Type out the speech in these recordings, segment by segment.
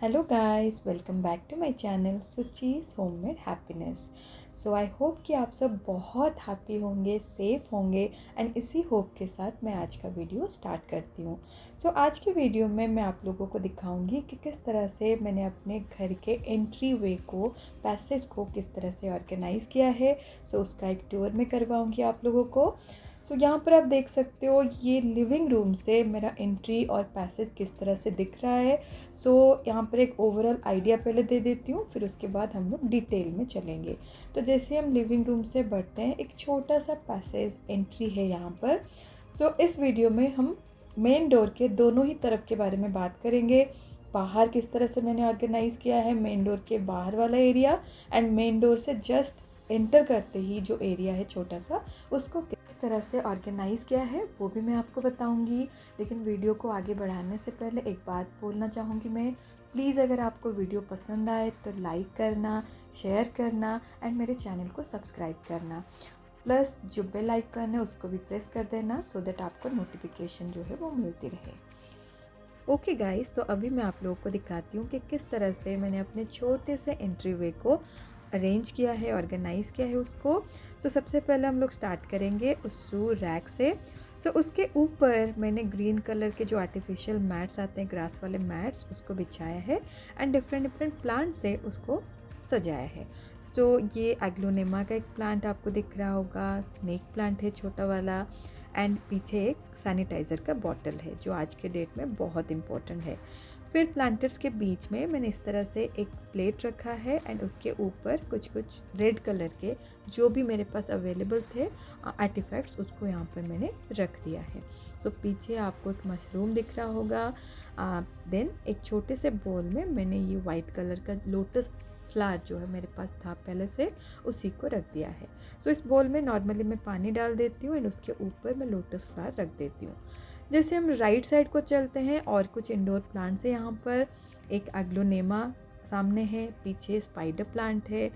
Hello guys, welcome back to my channel Suchi's homemade happiness. So I hope कि आप सब बहुत हैप्पी होंगे, सेफ़ होंगे एंड इसी होप के साथ मैं आज का वीडियो स्टार्ट करती हूँ। सो आज की वीडियो में मैं आप लोगों को दिखाऊंगी कि किस तरह से मैंने अपने घर के एंट्री वे को, पैसेज को किस तरह से ऑर्गेनाइज़ किया है। सो उसका एक टूर में करवाऊँगी आप लोगों को। सो यहाँ पर आप देख सकते हो ये लिविंग रूम से मेरा एंट्री और पैसेज किस तरह से दिख रहा है। यहाँ पर एक ओवरऑल आइडिया पहले दे देती हूँ, फिर उसके बाद हम लोग डिटेल में चलेंगे। तो जैसे हम लिविंग रूम से बढ़ते हैं, एक छोटा सा पैसेज एंट्री है यहाँ पर। इस वीडियो में हम मेन डोर के दोनों ही तरफ के बारे में बात करेंगे। बाहर किस तरह से मैंने ऑर्गेनाइज़ किया है मेन डोर के बाहर वाला एरिया, एंड मेन डोर से जस्ट एंटर करते ही जो एरिया है छोटा सा, उसको किस तरह से ऑर्गेनाइज़ किया है वो भी मैं आपको बताऊंगी। लेकिन वीडियो को आगे बढ़ाने से पहले एक बात बोलना चाहूँगी मैं, प्लीज़ अगर आपको वीडियो पसंद आए तो लाइक करना, शेयर करना एंड मेरे चैनल को सब्सक्राइब करना। प्लस जो बेल आइकन है उसको भी प्रेस कर देना, सो दैट आपको नोटिफिकेशन जो है वो मिलती रहे। ओके गाइस, तो अभी मैं आप लोगों को दिखाती हूँ कि किस तरह से मैंने अपने छोटे से एंट्री वे को अरेंज किया है, ऑर्गेनाइज़ किया है उसको। सबसे पहले हम लोग स्टार्ट करेंगे उस शू रैक से। उसके ऊपर मैंने ग्रीन कलर के जो आर्टिफिशियल मैट्स आते हैं, ग्रास वाले मैट्स, उसको बिछाया है एंड डिफरेंट डिफरेंट प्लांट से उसको सजाया है। ये एग्लोनेमा का एक प्लांट आपको दिख रहा होगा, स्नेक प्लांट है छोटा वाला, एंड पीछे एक सैनिटाइज़र का बॉटल है जो आज के डेट में बहुत इम्पोर्टेंट है। फिर प्लांटर्स के बीच में मैंने इस तरह से एक प्लेट रखा है एंड उसके ऊपर कुछ कुछ रेड कलर के जो भी मेरे पास अवेलेबल थे आर्टिफैक्ट्स, उसको यहाँ पर मैंने रख दिया है। पीछे आपको एक मशरूम दिख रहा होगा। देन एक छोटे से बोल में मैंने ये वाइट कलर का लोटस फ्लावर जो है मेरे पास था पहले से, उसी को रख दिया है। इस बोल में नॉर्मली मैं पानी डाल देती हूँ एंड उसके ऊपर मैं लोटस फ्लावर रख देती हूँ। जैसे हम राइट साइड को चलते हैं और कुछ इंडोर प्लांट्स है यहाँ पर। एक एग्लोनेमा सामने है, पीछे स्पाइडर प्लांट है।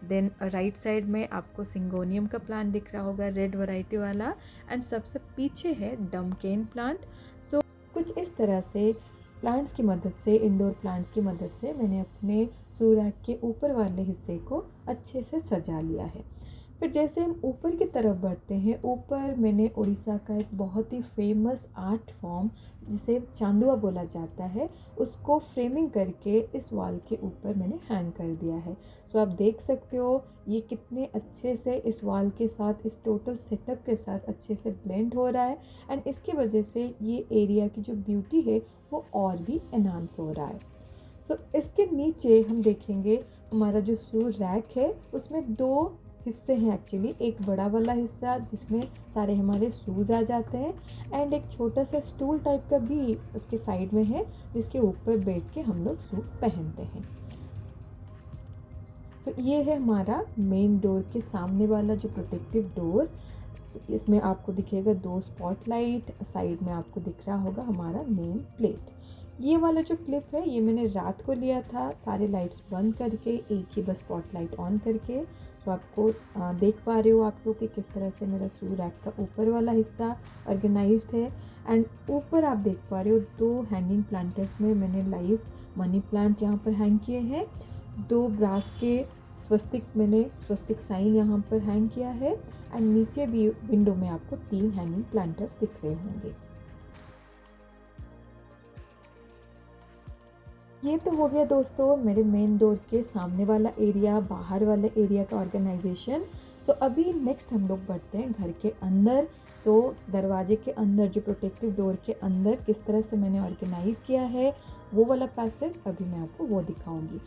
देन राइट साइड में आपको सिंगोनियम का प्लांट दिख रहा होगा, रेड वैरायटी वाला, एंड सबसे पीछे है डमकेन प्लांट। कुछ इस तरह से प्लांट्स की मदद से, इंडोर प्लांट्स की मदद से मैंने अपने शू रैक के ऊपर वाले हिस्से को अच्छे से सजा लिया है। फिर जैसे हम ऊपर की तरफ बढ़ते हैं, ऊपर मैंने उड़ीसा का एक बहुत ही फेमस आर्ट फॉर्म जिसे चांदुआ बोला जाता है, उसको फ्रेमिंग करके इस वॉल के ऊपर मैंने हैंग कर दिया है। आप देख सकते हो ये कितने अच्छे से इस वॉल के साथ, इस टोटल सेटअप के साथ अच्छे से ब्लेंड हो रहा है एंड इसकी वजह से ये एरिया की जो ब्यूटी है वो और भी एनहांस हो रहा है। इसके नीचे हम देखेंगे हमारा जो शू रैक है उसमें दो हिस्से हैं एक्चुअली। एक बड़ा वाला हिस्सा जिसमें सारे हमारे शूज़ आ जाते हैं एंड एक छोटा सा स्टूल टाइप का भी उसके साइड में है जिसके ऊपर बैठ के हम लोग शू पहनते हैं। ये है हमारा मेन डोर के सामने वाला जो प्रोटेक्टिव डोर। इसमें आपको दिखेगा दो स्पॉटलाइट, साइड में आपको दिख रहा होगा हमारा नेम प्लेट। ये वाला जो क्लिप है ये मैंने रात को लिया था, सारे लाइट्स बंद करके, एक ही बस स्पॉटलाइट ऑन करके। आपको देख पा रहे हो आप लोग कि किस तरह से मेरा शू रैक का ऊपर वाला हिस्सा ऑर्गेनाइज्ड है। एंड ऊपर आप देख पा रहे हो दो हैंगिंग प्लांटर्स में मैंने लाइव मनी प्लांट यहाँ पर हैंग किए हैं। दो ब्रास के स्वस्तिक साइन यहाँ पर हैंग किया है एंड नीचे भी विंडो में आपको 3 हैंगिंग प्लांटर्स दिख रहे होंगे। ये तो हो गया दोस्तों मेरे मेन डोर के सामने वाला एरिया, बाहर वाले एरिया का ऑर्गेनाइजेशन। अभी नेक्स्ट हम लोग बढ़ते हैं घर के अंदर। दरवाजे के अंदर जो प्रोटेक्टिव डोर के अंदर किस तरह से मैंने ऑर्गेनाइज़ किया है वो वाला पैसेज अभी मैं आपको वो दिखाऊंगी।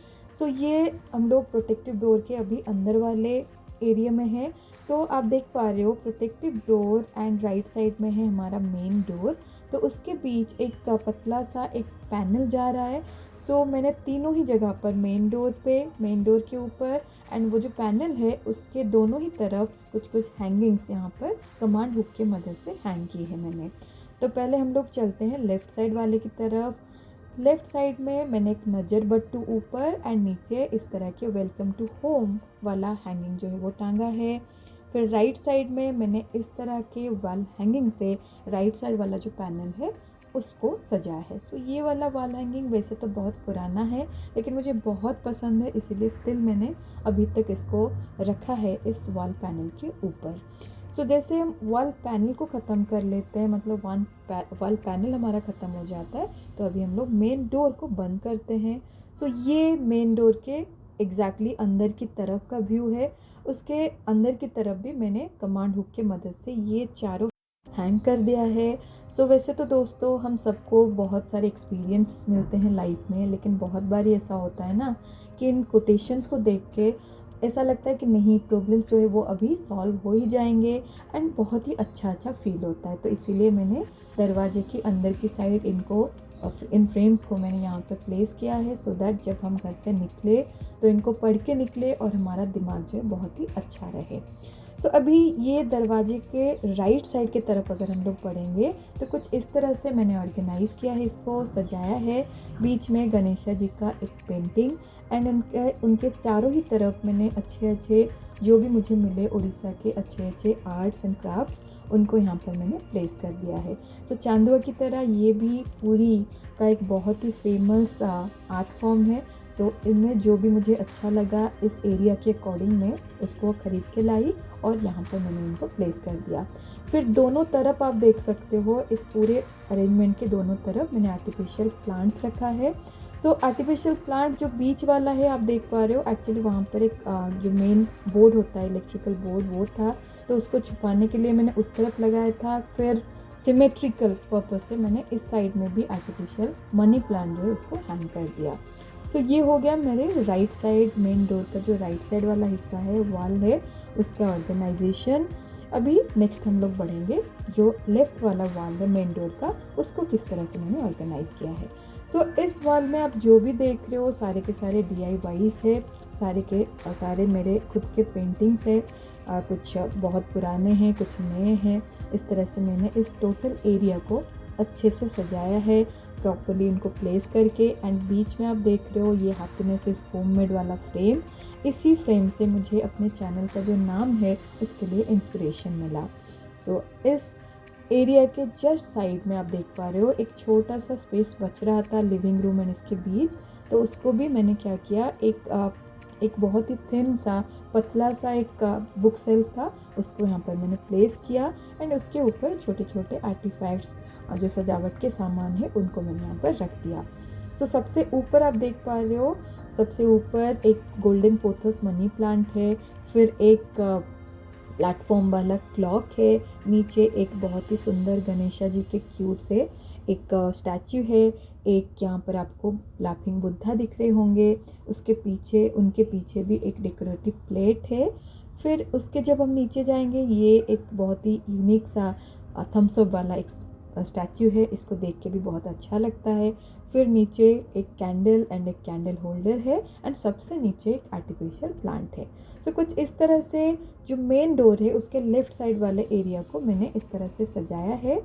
ये हम लोग प्रोटेक्टिव डोर के अभी अंदर वाले एरिया में है। आप देख पा रहे हो protective door and right side में है हमारा मेन डोर। उसके बीच एक पतला सा एक पैनल जा रहा है। मैंने तीनों ही जगह पर मेन डोर पे, मेन डोर के ऊपर एंड वो जो पैनल है उसके दोनों ही तरफ कुछ कुछ हैंगिंग्स यहाँ पर कमांड हुक की मदद से हैंग की है मैंने। पहले हम लोग चलते हैं लेफ़्ट साइड वाले की तरफ। लेफ़्ट साइड में मैंने एक नज़र बट्टू ऊपर एंड नीचे इस तरह के वेलकम टू होम वाला हैंगिंग जो है वो टांगा है। फिर राइट साइड में मैंने इस तरह के वॉल हैंगिंग से राइट साइड वाला जो पैनल है उसको सजाया है। सो ये वाला वॉल हैंगिंग वैसे तो बहुत पुराना है, लेकिन मुझे बहुत पसंद है, इसीलिए स्टिल मैंने अभी तक इसको रखा है इस वॉल पैनल के ऊपर। सो जैसे हम वॉल पैनल को ख़त्म कर लेते हैं, मतलब वॉल पैनल हमारा ख़त्म हो जाता है, तो अभी हम लोग मेन डोर को बंद करते हैं। सो ये मेन डोर के एग्जैक्टली अंदर की तरफ का व्यू है। उसके अंदर की तरफ भी मैंने कमांड हुक की मदद से ये चारों हैंग कर दिया है। सो वैसे तो दोस्तों हम सबको बहुत सारे एक्सपीरियंसेस मिलते हैं लाइफ में, लेकिन बहुत बार ऐसा होता है ना कि इन कोटेशंस को देख के ऐसा लगता है कि नहीं, प्रॉब्लम्स जो है वो अभी सॉल्व हो ही जाएंगे एंड बहुत ही अच्छा फील होता है। तो इसीलिए मैंने दरवाजे की अंदर की साइड इन फ्रेम्स को मैंने यहाँ पर प्लेस किया है, सो दैट जब हम घर से निकले तो इनको पढ़ के निकले और हमारा दिमाग जो है बहुत ही अच्छा रहे। सो अभी ये दरवाजे के राइट साइड की तरफ अगर हम लोग पढ़ेंगे तो कुछ इस तरह से मैंने ऑर्गेनाइज़ किया है, इसको सजाया है। बीच में गणेशा जी का एक पेंटिंग एंड उनके चारों ही तरफ मैंने अच्छे जो भी मुझे मिले उड़ीसा के अच्छे आर्ट्स एंड क्राफ्ट्स, उनको यहाँ पर मैंने प्लेस कर दिया है। सो चांदुआ की तरह ये भी पूरी का एक बहुत ही फेमस आर्ट फॉर्म है। सो इनमें जो भी मुझे अच्छा लगा इस एरिया के अकॉर्डिंग मैं उसको ख़रीद के लाई और यहाँ पर मैंने उनको प्लेस कर दिया। फिर दोनों तरफ आप देख सकते हो, इस पूरे अरेंजमेंट के दोनों तरफ मैंने आर्टिफिशियल प्लांट्स रखा है। सो आर्टिफिशियल प्लांट जो बीच वाला है आप देख पा रहे हो, एक्चुअली वहाँ पर एक जो मेन बोर्ड होता है, इलेक्ट्रिकल बोर्ड, वो था, तो उसको छुपाने के लिए मैंने उस तरफ लगाया था। फिर सिमेट्रिकल पर्पस से मैंने इस साइड में भी आर्टिफिशियल मनी प्लांट जो है उसको हैंग कर दिया। सो ये हो गया मेरे राइट साइड, मेन डोर का जो राइट साइड वाला हिस्सा है, वॉल है, उसका ऑर्गेनाइजेशन। अभी नेक्स्ट हम लोग बढ़ेंगे जो लेफ़्ट वाला वॉल है मेन डोर का, उसको किस तरह से मैंने ऑर्गेनाइज़ किया है। सो इस वॉल में आप जो भी देख रहे हो सारे के सारे DIYs है, सारे के सारे मेरे खुद के पेंटिंग्स है, कुछ बहुत पुराने हैं, कुछ नए हैं। इस तरह से मैंने इस टोटल एरिया को अच्छे से सजाया है, प्रॉपर्ली इनको प्लेस करके। एंड बीच में आप देख रहे हो ये हैप्पीनेस इज़ होममेड वाला फ्रेम, इसी फ्रेम से मुझे अपने चैनल का जो नाम है उसके लिए इंस्पिरेशन मिला। सो इस एरिया के जस्ट साइड में आप देख पा रहे हो एक छोटा सा स्पेस बच रहा था लिविंग रूम एंड इसके बीच, तो उसको भी मैंने क्या किया, एक बहुत ही थिन सा पतला सा एक बुक सेल्फ था, उसको यहाँ पर मैंने प्लेस किया एंड उसके ऊपर छोटे छोटे आर्टिफैक्ट्स जो सजावट के सामान है उनको मैंने यहाँ पर रख दिया। सो सबसे ऊपर आप देख पा रहे हो, सबसे ऊपर एक गोल्डन पोथोस मनी प्लांट है, फिर एक प्लेटफॉर्म वाला क्लॉक है, नीचे एक बहुत ही सुंदर गणेशा जी के क्यूट से एक स्टैचू है, एक यहाँ पर आपको लाफिंग बुद्धा दिख रहे होंगे, उनके पीछे भी एक डेकोरेटिव प्लेट है। फिर उसके जब हम नीचे जाएंगे, ये एक बहुत ही यूनिक सा थम्स अप वाला एक स्टैचू है, इसको देख के भी बहुत अच्छा लगता है। फिर नीचे एक कैंडल एंड एक कैंडल होल्डर है एंड सबसे नीचे एक आर्टिफिशियल प्लांट है। सो कुछ इस तरह से जो मेन डोर है उसके लेफ़्ट साइड वाले एरिया को मैंने इस तरह से सजाया है।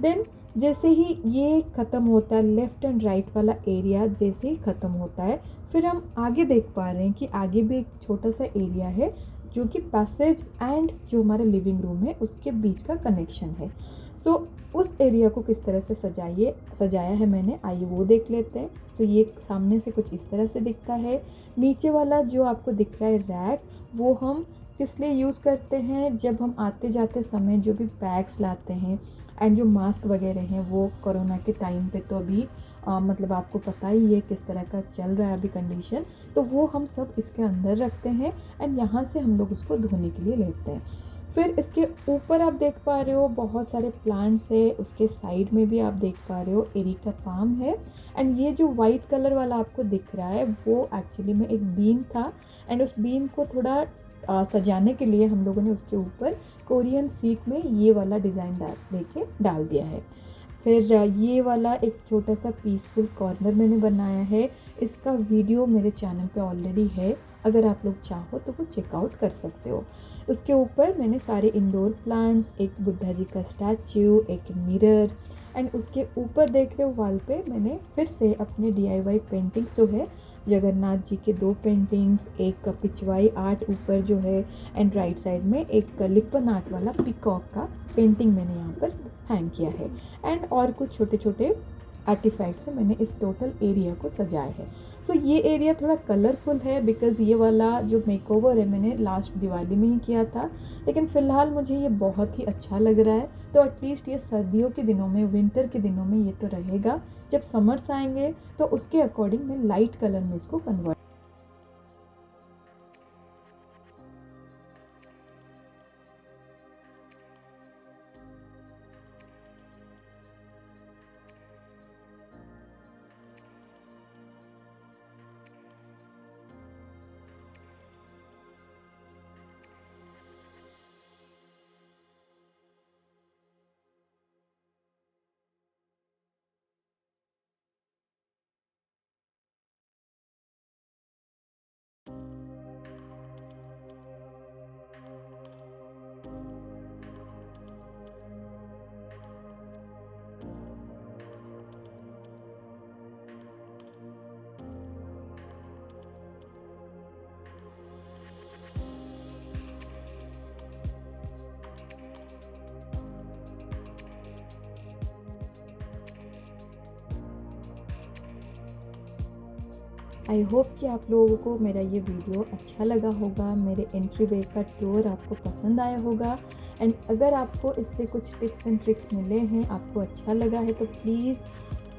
देन जैसे ही ये ख़त्म होता है, लेफ़्ट एंड राइट वाला एरिया जैसे ही ख़त्म होता है, फिर हम आगे देख पा रहे हैं कि आगे भी एक छोटा सा एरिया है जो कि पैसेज एंड जो हमारा लिविंग रूम है उसके बीच का कनेक्शन है। सो उस एरिया को किस तरह से सजाया है मैंने, आइए वो देख लेते हैं। सो ये सामने से कुछ इस तरह से दिखता है। नीचे वाला जो आपको दिख रहा है रैक, वो हम किस लिए यूज़ करते हैं, जब हम आते जाते समय जो भी बैग्स लाते हैं एंड जो मास्क वगैरह हैं, वो कोरोना के टाइम पे तो अभी मतलब आपको पता ही है किस तरह का चल रहा है अभी कंडीशन, तो वो हम सब इसके अंदर रखते हैं एंड यहाँ से हम लोग उसको धोने के लिए लेते हैं। फिर इसके ऊपर आप देख पा रहे हो बहुत सारे प्लांट्स है, उसके साइड में भी आप देख पा रहे हो एरिका पाम है एंड ये जो वाइट कलर वाला आपको दिख रहा है वो एक्चुअली में एक बीम था एंड उस बीम को थोड़ा सजाने के लिए हम लोगों ने उसके ऊपर कोरियन सीट में ये वाला डिज़ाइन डाल दिया है। फिर ये वाला एक छोटा सा पीसफुल कॉर्नर मैंने बनाया है, इसका वीडियो मेरे चैनल पे ऑलरेडी है, अगर आप लोग चाहो तो वो चेकआउट कर सकते हो। उसके ऊपर मैंने सारे इंडोर प्लांट्स, एक बुद्धा जी का स्टैचू, एक मिरर एंड उसके ऊपर देख रहे हो वॉल पे मैंने फिर से अपने DIY पेंटिंग्स जो है जगन्नाथ जी के 2 पेंटिंग्स, एक पिछवाई आर्ट ऊपर जो है, एंड राइट साइड में एक लिपन आर्ट वाला पिकॉक का पेंटिंग मैंने यहाँ पर हैंग किया है। एंड और कुछ छोटे छोटे आर्टिफैक्ट से मैंने इस टोटल एरिया को सजाया है। सो ये एरिया थोड़ा कलरफुल है बिकॉज़ ये वाला जो मेकओवर है मैंने लास्ट दिवाली में ही किया था, लेकिन फ़िलहाल मुझे ये बहुत ही अच्छा लग रहा है। तो एटलीस्ट ये सर्दियों के दिनों में, विंटर के दिनों में ये तो रहेगा। जब समर्स आएंगे तो उसके अकॉर्डिंग मैं लाइट कलर में इसको कन्वर्ट। आई होप कि आप लोगों को मेरा ये वीडियो अच्छा लगा होगा, मेरे एंट्री वे का टूर आपको पसंद आया होगा। एंड अगर आपको इससे कुछ टिप्स एंड ट्रिक्स मिले हैं, आपको अच्छा लगा है, तो प्लीज़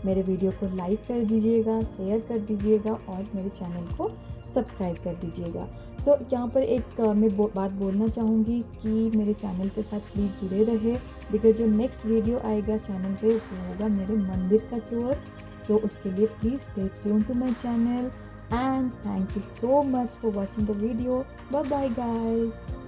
मेरे वीडियो को लाइक कर दीजिएगा, शेयर कर दीजिएगा और मेरे चैनल को सब्सक्राइब कर दीजिएगा। सो यहाँ पर एक मैं बात बोलना चाहूँगी कि मेरे चैनल के साथ प्लीज़ जुड़े रहे, बिकॉज जो नेक्स्ट वीडियो आएगा चैनल पे वो होगा मेरे मंदिर का टूर। सो उसके लिए please stay tune to my channel and thank you so much for watching the video. Bye bye guys.